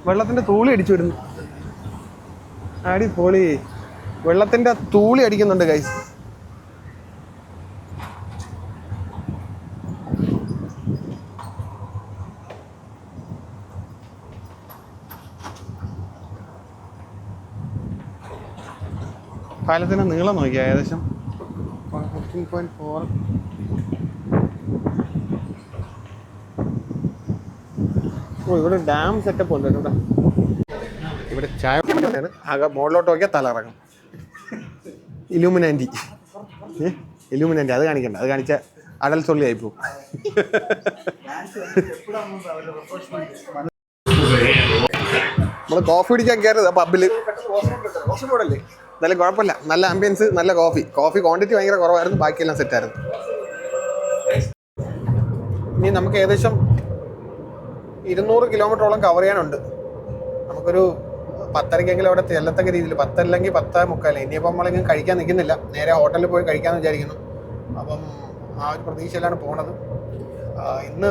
വെള്ളത്തിൻ്റെ തൂളി അടിച്ചു വിടുന്നു. അടിപൊളി, വെള്ളത്തിൻ്റെ തൂളി അടിക്കുന്നുണ്ട് ഗൈസ്. പാലത്തിൻ്റെ നീളം നോക്കിയാൽ ഏകദേശം 15.4. ഓ, ഇവിടെ ഡാം സെറ്റപ്പ് ഉണ്ട് കേട്ടോ. ഇവിടെ ചായ ആകെ മുകളിലോട്ട് നോക്കിയാൽ തലറങ്ങും. ഇലൂമിനാൻറ്റി അത് കാണിക്കണ്ട, അത് കാണിച്ച അടൽ സൊള്ളി ആയിപ്പോവും. നമ്മൾ കോഫി കുടിക്കാൻ കയറുന്നത് പബ്ബിൽ. എന്തായാലും കുഴപ്പമില്ല, നല്ല ആംബിയൻസ്, നല്ല കോഫി ക്വാണ്ടിറ്റി ഭയങ്കര കുറവായിരുന്നു, ബാക്കിയെല്ലാം സെറ്റായിരുന്നു. ഇനി നമുക്ക് ഏകദേശം 200 കിലോമീറ്ററോളം കവർ ചെയ്യാനുണ്ട്. നമുക്കൊരു 10:30 അവിടെ ചെല്ലത്തക്ക രീതിയിൽ, 10 അല്ലെങ്കിൽ 10:45. ഇനിയിപ്പോൾ നമ്മളിങ്ങനെ കഴിക്കാൻ നിൽക്കുന്നില്ല, നേരെ ഹോട്ടലിൽ പോയി കഴിക്കാമെന്ന് വിചാരിക്കുന്നു. അപ്പം ആ ഒരു പ്രതീക്ഷയിലാണ് പോണത്. ഇന്ന്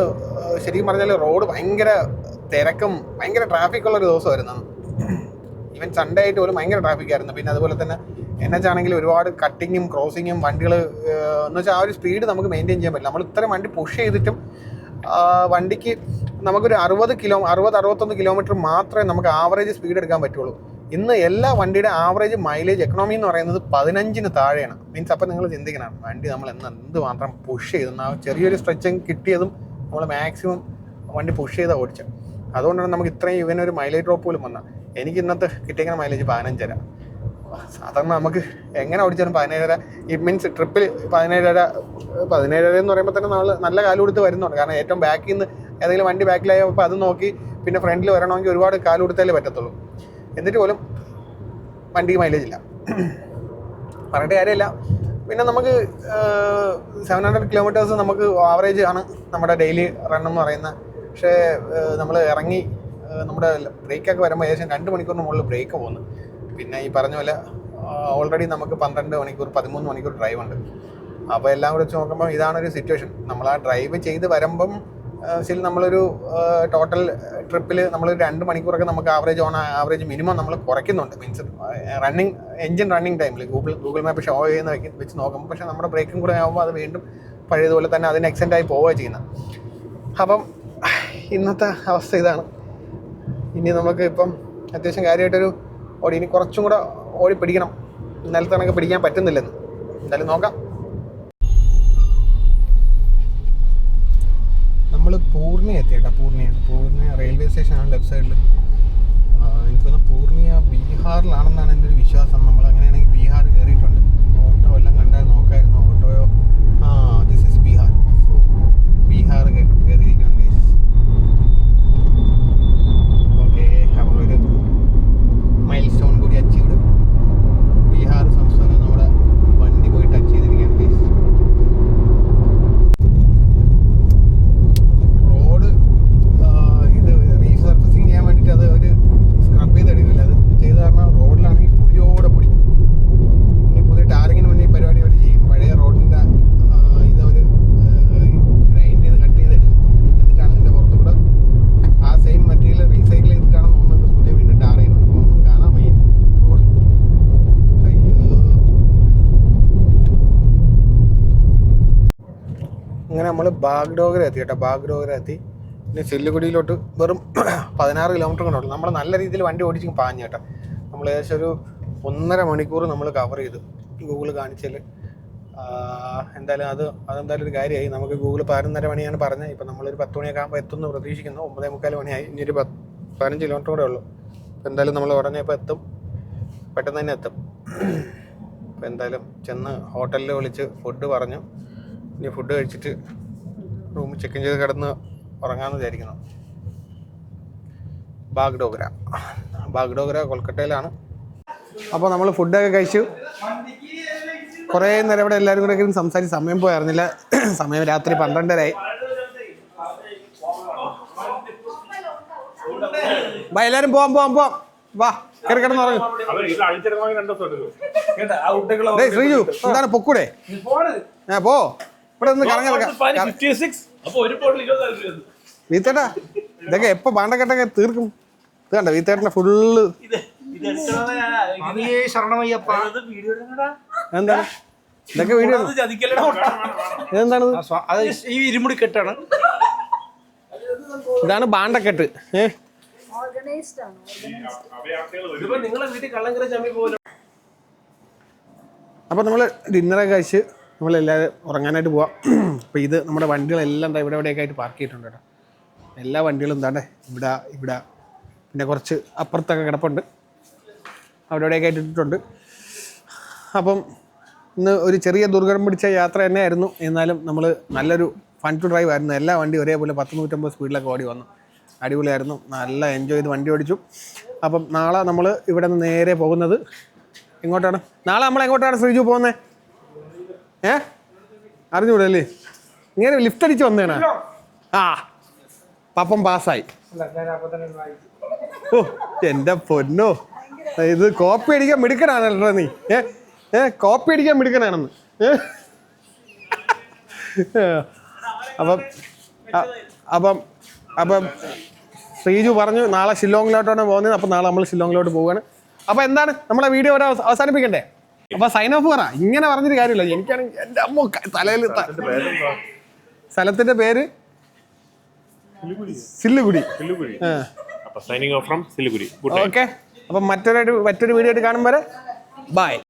ശരിക്കും പറഞ്ഞാൽ റോഡ് ഭയങ്കര തിരക്കും ഭയങ്കര ട്രാഫിക്കുള്ളൊരു ദിവസമായിരുന്നു. ഈവൻ സൺഡേ ആയിട്ട് പോലും ഭയങ്കര ട്രാഫിക്കായിരുന്നു. പിന്നെ അതുപോലെ തന്നെ NH ആണെങ്കിൽ ഒരുപാട് കട്ടിങ്ങും ക്രോസിങ്ങും വണ്ടികൾ എന്ന് വെച്ചാൽ ആ ഒരു സ്പീഡ് നമുക്ക് മെയിൻറ്റെയിൻ ചെയ്യാൻ പറ്റില്ല. നമ്മൾ ഇത്രയും വണ്ടി പുഷ് ചെയ്തിട്ടും വണ്ടിക്ക് നമുക്കൊരു 60-61 കിലോമീറ്റർ മാത്രമേ നമുക്ക് ആവറേജ് സ്പീഡ് എടുക്കാൻ പറ്റുള്ളൂ. ഇന്ന് എല്ലാ വണ്ടിയുടെ ആവറേജ് മൈലേജ് എക്കണോമി എന്ന് പറയുന്നത് 15-ന് താഴെയാണ്. മീൻസ് അപ്പം നിങ്ങൾ ചിന്തിക്കണം, വണ്ടി നമ്മൾ എന്ത് മാത്രം പുഷ് ചെയ്തെന്ന്. ആ ചെറിയൊരു സ്ട്രെച്ചിങ് കിട്ടിയതും നമ്മൾ മാക്സിമം വണ്ടി പുഷ് ചെയ്താൽ ഓടിച്ചത്. അതുകൊണ്ടാണ് നമുക്ക് ഇത്രയും ഇവനൊരു മൈലേജ് ഡ്രോപ്പ് പോലും വന്നത്. എനിക്ക് ഇന്നത്തെ കിട്ടിയ മൈലേജ് 15.5. സാധാരണ നമുക്ക് എങ്ങനെ ഓടിച്ചാലും 17.5. ഈ മീൻസ് ട്രിപ്പിൽ 17.5 എന്ന് പറയുമ്പോൾ തന്നെ നമ്മൾ നല്ല കാല് കൊടുത്ത് വരുന്നുണ്ട്. കാരണം ഏറ്റവും ബാക്കിൽ നിന്ന് ഏതെങ്കിലും വണ്ടി ബാക്കിലായപ്പോൾ അത് നോക്കി പിന്നെ ഫ്രണ്ടിൽ വരണമെങ്കിൽ ഒരുപാട് കാല് കൊടുത്താലേ പറ്റത്തുള്ളൂ. എന്നിട്ട് പോലും വണ്ടിക്ക് മൈലേജ് ഇല്ല, പറഞ്ഞിട്ട് കാര്യമില്ല. പിന്നെ നമുക്ക് 700 കിലോമീറ്റേഴ്സ് നമുക്ക് ആവറേജ് ആണ് നമ്മുടെ ഡെയിലി റൺ എന്ന് പറയുന്നത്. പക്ഷേ നമ്മൾ ഇറങ്ങി നമ്മുടെ ബ്രേക്കൊക്കെ വരുമ്പോൾ ഏകദേശം 2 മണിക്കൂറിന് മുകളിൽ ബ്രേക്ക് പോകുന്നു. പിന്നെ ഈ പറഞ്ഞ പോലെ ഓൾറെഡി നമുക്ക് 12 മണിക്കൂർ 13 മണിക്കൂർ ഡ്രൈവ് ഉണ്ട്. അപ്പോൾ എല്ലാം കൂടെ വെച്ച് നോക്കുമ്പോൾ ഇതാണൊരു സിറ്റുവേഷൻ. നമ്മൾ ആ ഡ്രൈവ് ചെയ്ത് വരുമ്പം ശരി നമ്മളൊരു ടോട്ടൽ ട്രിപ്പിൽ നമ്മളൊരു 2 മണിക്കൂറൊക്കെ നമുക്ക് ആവറേജ് മിനിമം നമ്മൾ കുറയ്ക്കുന്നുണ്ട്. മീൻസ് എൻജിൻ റണ്ണിങ് ടൈമിൽ ഗൂഗിൾ മാപ്പ് ഷോ ചെയ്യുന്ന വെച്ച് നോക്കുമ്പോൾ. പക്ഷേ നമ്മുടെ ബ്രേക്കും കൂടെ ആകുമ്പോൾ അത് വീണ്ടും പഴയതുപോലെ തന്നെ അതിന് എക്സ്റ്റെൻഡ് ആയി പോവുക ചെയ്യുന്നത്. അപ്പം ഇന്നത്തെ അവസ്ഥ ഇതാണ്. ഇനി നമുക്ക് ഇപ്പം അത്യാവശ്യം കാര്യമായിട്ടൊരു ഇനി കുറച്ചും കൂടെ ഓടി പിടിക്കണം. ഇന്നലത്തെ കണക്ക് പിടിക്കാൻ പറ്റുന്നില്ലെന്ന്. എന്തായാലും നോക്കാം. നമ്മൾ പൂർണിയ എത്തിയേട്ടാ. പൂർണിയ റെയിൽവേ സ്റ്റേഷനാണ് ലെഫ്റ്റ് സൈഡിൽ. എനിക്ക് തോന്നുന്നു പൂർണിയ ബീഹാറിലാണെന്നാണ് എൻ്റെ ഒരു വിശ്വാസം. നമ്മൾ അങ്ങനെയാണെങ്കിൽ ബീഹാർ കയറിയിട്ടുണ്ട്. ഓട്ടോ എല്ലാം കണ്ടാൽ നോക്കായിരുന്നു. ഓട്ടോയോ ദിസ് ഇസ് ബീഹാർ. ബീഹാർ കയറിയിരിക്കുകയാണ് ഗൈസ്. ഓക്കെ, നമ്മളൊരു മൈൽ സ്റ്റോൺ കൂടി അച്ചീവ്ഡ്. ബീഹാർ സംസ്ഥാനം നമ്മുടെ വണ്ടി പോയി ടച്ച് ചെയ്തിരിക്കുകയാണ് ഗൈസ്. റോഡ് ഇത് റീസർഫസിങ് ചെയ്യാൻ വേണ്ടിയിട്ട് അത് ഒരു സ്ക്രബ് ചെയ്തെടുക്കില്ല. അത് ചെയ്ത് കാരണം റോഡിലാണെങ്കിൽ പൊടിയോടെ പൊടി. ഇനി പുതിയ ടാറിങ്ങിന് മുന്നേ ഈ പരിപാടി അവർ ചെയ്യും. പഴയ റോഡിൻ്റെ ഇത് അവർ ഗ്രൈൻഡ് ചെയ്ത് കട്ട് ചെയ്തെടുക്കും. എന്നിട്ടാണ് ഇതിൻ്റെ പുറത്തുകൂടെ ആ സെയിം മെറ്റീരിയൽ റീസൈക്കിൾ ചെയ്തിട്ടാണ് തോന്നുന്നത് പുതിയ വീണ്ടും ടാർ ചെയ്യുന്നത്. ഒന്നും കാണാൻ വയ്യ റോഡ്. അങ്ങനെ നമ്മൾ ബാഗ്ഡോഗര എത്തി കേട്ടോ. ബാഗ്ഡോഗര എത്തി. പിന്നെ സില്ലിഗുഡിയിലോട്ട് വെറും 16 കിലോമീറ്റർ കൊണ്ടുള്ളൂ. നമ്മൾ നല്ല രീതിയിൽ വണ്ടി ഓടിച്ച് പാഞ്ഞു കേട്ടോ. നമ്മൾ ഏകദേശം ഒരു 1.5 മണിക്കൂർ നമ്മൾ കവർ ചെയ്തു. ഗൂഗിൾ കാണിച്ചാൽ എന്തായാലും അതെന്തായാലും ഒരു കാര്യമായി. നമുക്ക് ഗൂഗിൾ 11:30 മണിയാണ് പറഞ്ഞത്. ഇപ്പം നമ്മളൊരു 10 മണിയൊക്കെ ആകുമ്പോൾ എത്തുമെന്ന് പ്രതീക്ഷിക്കുന്നു. 9:45 മണിയായി. ഇനി ഒരു 15 കിലോമീറ്റർ കൂടെ ഉള്ളൂ. അപ്പോൾ എന്തായാലും നമ്മൾ ഉടനെ ഇപ്പോൾ എത്തും, പെട്ടെന്ന് തന്നെ എത്തും. അപ്പോൾ എന്തായാലും ചെന്ന് ഹോട്ടലിൽ വിളിച്ച് ഫുഡ് പറഞ്ഞു. ഇനി ഫുഡ് കഴിച്ചിട്ട് റൂം ചെക്ക് ചെയ്ത് കിടന്ന് ഉറങ്ങാമെന്ന് വിചാരിക്കുന്നു. ബാഗ്ഡോഗ്ര കൊൽക്കത്തയിലാണ്. അപ്പോൾ നമ്മൾ ഫുഡൊക്കെ കഴിച്ചു. കുറേ നേരം ഇവിടെ എല്ലാവരും കൂടെ സംസാരിച്ച് സമയം പോയായിരുന്നില്ല. സമയം രാത്രി 12:30 വാ, എല്ലാവരും പോവാം. വാ, കയറി കിടന്ന് ഉറങ്ങും. ശ്രീജു എന്താണ് പൊക്കൂടെ? പോ, ഇവിടെ നിന്ന് കറങ്ങാ. വീത്തേട്ടാ ഇതൊക്കെ എപ്പോ പാണ്ടക്കെട്ടൊക്കെ തീർക്കും? ഇത് കണ്ട വീത്തേട്ടനെ ഫുള്ള് എന്താണ് ഇതൊക്കെ വീഡിയോ? ഇതെന്താണ്?
ഈ ഇരുമുടി കെട്ടാണ്.
ഇതാണ് ബാണ്ടക്കെട്ട്. അപ്പോൾ നമ്മൾ ഡിന്നറൊക്കെ കഴിച്ച് നമ്മളെല്ലാവരും ഉറങ്ങാനായിട്ട് പോവാം. അപ്പോൾ ഇത് നമ്മുടെ വണ്ടികളെല്ലാം എന്താ ഇവിടെയൊക്കെ ആയിട്ട് പാർക്ക് ചെയ്തിട്ടുണ്ട് കേട്ടോ. എല്ലാ വണ്ടികളും എന്താണ്ടേ ഇവിടെ പിന്നെ കുറച്ച് അപ്പുറത്തൊക്കെ കിടപ്പുണ്ട്. അവിടെയൊക്കെ ആയിട്ട് ഇട്ടിട്ടുണ്ട്. അപ്പം ഇന്ന് ഒരു ചെറിയ ദുർഘടം പിടിച്ച യാത്ര തന്നെയായിരുന്നു. എന്നാലും നമ്മൾ നല്ലൊരു ഫൺ ടു ഡ്രൈവ് ആയിരുന്നു. എല്ലാ വണ്ടി ഒരേപോലെ 100-150 സ്പീഡിലൊക്കെ ഓടി വന്നു. അടിപൊളിയായിരുന്നു. നല്ല എൻജോയ് ചെയ്ത് വണ്ടി ഓടിച്ചു. അപ്പം നാളെ നമ്മൾ ഇവിടെ നിന്ന് നേരെ പോകുന്നത് എങ്ങോട്ടാണ്? നാളെ നമ്മൾ എങ്ങോട്ടാണ് ശ്രീജു പോകുന്നത്? അറിഞ്ഞൂടല്ലേ? ഇങ്ങനെ ലിഫ്റ്റ് അടിച്ച് വന്നേണ. പപ്പം പാസ്സായി. ഓ എൻ്റെ പൊന്നോ, ഇത് കോപ്പി അടിക്കാൻ മിടുക്കനാണല്ലോ നീ. കോപ്പി അടിക്കാൻ മിടുക്കനാണെന്ന്. അപ്പം അപ്പം അപ്പം ശ്രീജു പറഞ്ഞു നാളെ ഷില്ലോങ്ങിലോട്ടാണ് പോകുന്നത്. അപ്പം നാളെ നമ്മൾ ഷില്ലോങ്ങിലോട്ട് പോവുകയാണ്. അപ്പം എന്താണ് നമ്മളെ വീഡിയോ അവസാനിപ്പിക്കണ്ടേ? അപ്പം സൈൻ ഓഫ് പറ. ഇങ്ങനെ പറഞ്ഞിട്ട് കാര്യമില്ല. എനിക്കാണെങ്കിൽ എൻ്റെ അമ്മ തലയിൽ സ്ഥലത്തിൻ്റെ പേര് സില്ലുകുടി.
അപ്പൊ signing off from Siliguri.
Okay. അപ്പം മറ്റൊരു വീഡിയോ ആയിട്ട് കാണും വരെ ബൈ.